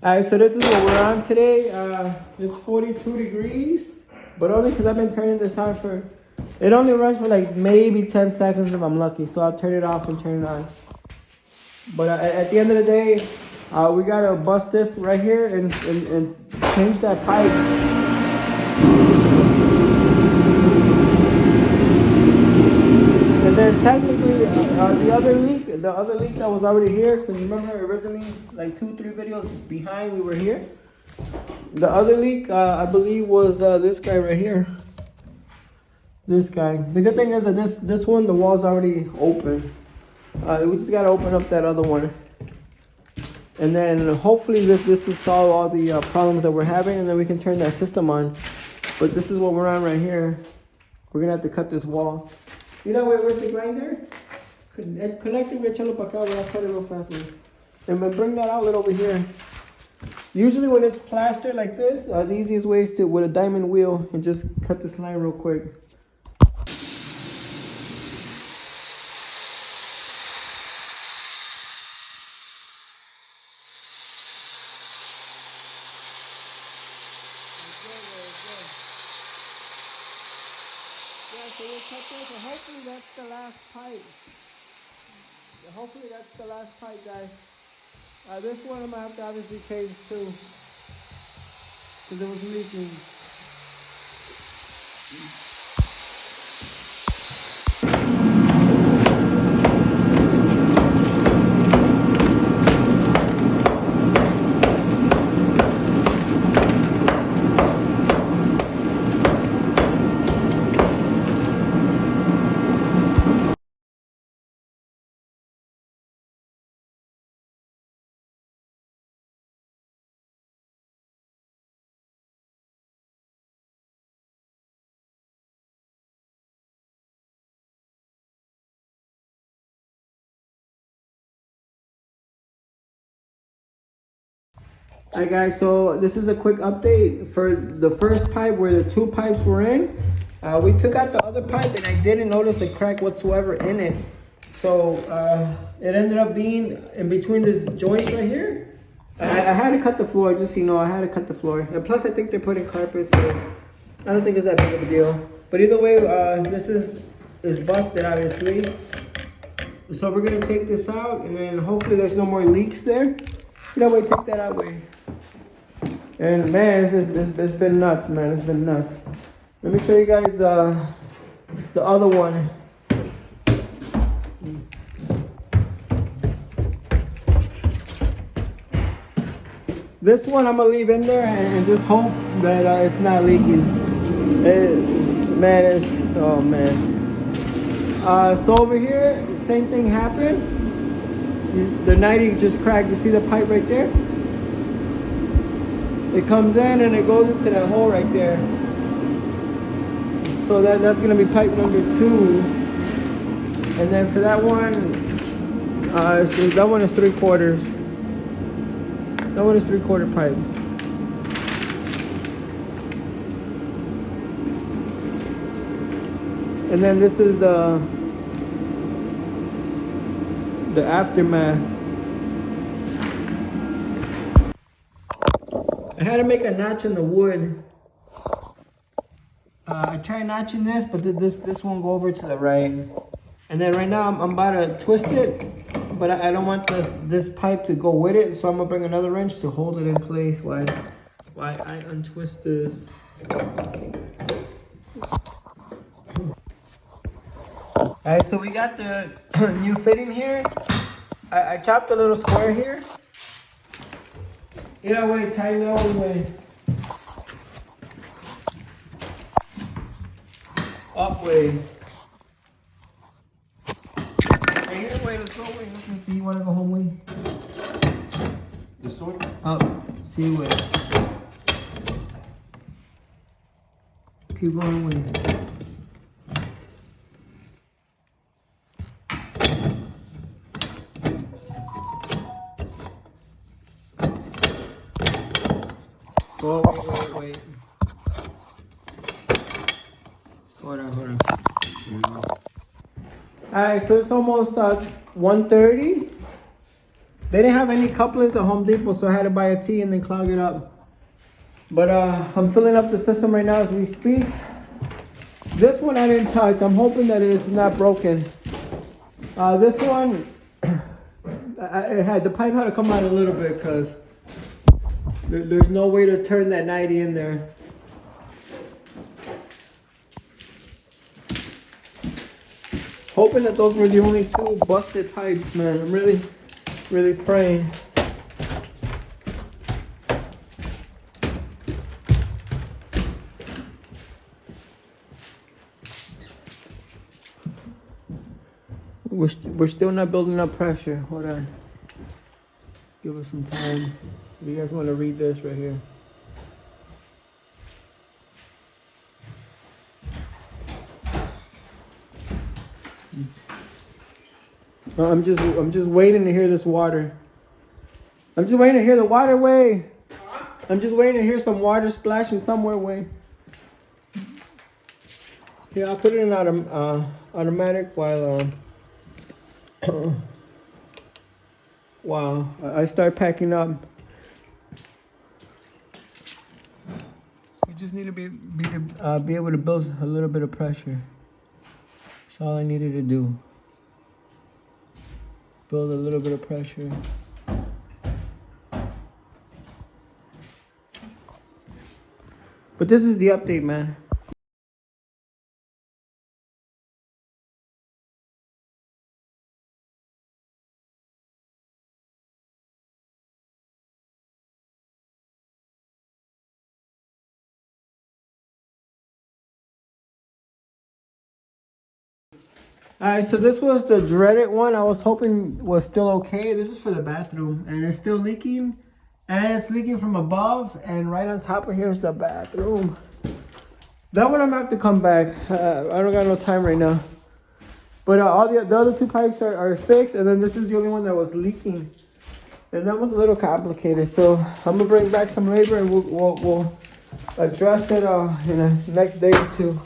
Alright, so this is what we're on today. It's 42 degrees, but only because I've been turning this on for, it only runs for like maybe 10 seconds if I'm lucky. So I'll turn it off and turn it on. But at the end of the day, we gotta bust this right here and change that pipe. And then technically, the other leak that was already here, because remember originally, like 2-3 videos behind, we were here. The other leak, I believe, was this guy right here. This guy. The good thing is that this one, the wall's already open. We just gotta open up that other one. And then hopefully this will solve all the problems that we're having, and then we can turn that system on. But this is what we're on right here. We're gonna have to cut this wall. You know where's the grinder? Connect it with chalo para acá, I'll cut it real fast. And then bring that outlet over here. Usually when it's plastered like this, the easiest way is to, with a diamond wheel, and just cut this line real quick. So we'll cut this, and hopefully that's the last pipe. Hopefully that's the last pipe, guys. This one I'm gonna have to obviously change too, because it was leaking. Alright guys, so this is a quick update for the first pipe where the 2 pipes were in. We took out the other pipe and I didn't notice a crack whatsoever in it. So it ended up being in between this joist right here. I had to cut the floor, just so you know, I had to cut the floor. And plus I think they're putting carpet, so I don't think it's that big of a deal. But either way, this is busted obviously. So we're gonna take this out and then hopefully there's no more leaks there. You know, wait, take that out, wait. And man, it's been nuts, man. It's been nuts. Let me show you guys the other one. This one I'm gonna leave in there and just hope that it's not leaking. Oh man. So over here, same thing happened. The 90 just cracked. You see the pipe right there? It comes in and it goes into that hole right there. So that's gonna be pipe number 2. And then for that one, so that one is 3/4. That one is 3/4 pipe. And then this is the aftermath. I had to make a notch in the wood. I tried notching this, but this won't go over to the right. And then right now I'm about to twist it, but I don't want this pipe to go with it, so I'm gonna bring another wrench to hold it in place while I untwist this. Alright, so we got the new fitting here. I chopped a little square here. You know, wait, tighten that one way. Up way. Right here, wait, let's go, wait. Do you want to go home, wait? This one? Up. See, wait. Keep going, wait. Oh, wait. Hold on. Alright, so it's almost 1:30. They didn't have any couplings at Home Depot, so I had to buy a T and then clog it up. But I'm filling up the system right now as we speak. This one I didn't touch. I'm hoping that it's not broken. This one, the pipe had to come out a little bit because there's no way to turn that 90 in there. Hoping that those were the only two busted pipes, man. I'm really praying. We're still not building up pressure. Hold on. Give us some time. If you guys want to read this right here. I'm just waiting to hear this water. I'm just waiting to hear the waterway. I'm just waiting to hear some water splashing somewhere way. Yeah, I'll put it in automatic while wow, I start packing up. We just need to be able to build a little bit of pressure. That's all I needed to do. Build a little bit of pressure. But this is the update, man. Alright, so this was the dreaded one. I was hoping was still okay. This is for the bathroom, and it's still leaking. And it's leaking from above, and right on top of here is the bathroom. That one I'm gonna have to come back. I don't got no time right now. But all the other two pipes are fixed, and then this is the only one that was leaking. And that was a little complicated. So I'm gonna bring back some labor, and we'll address it in the next day or two.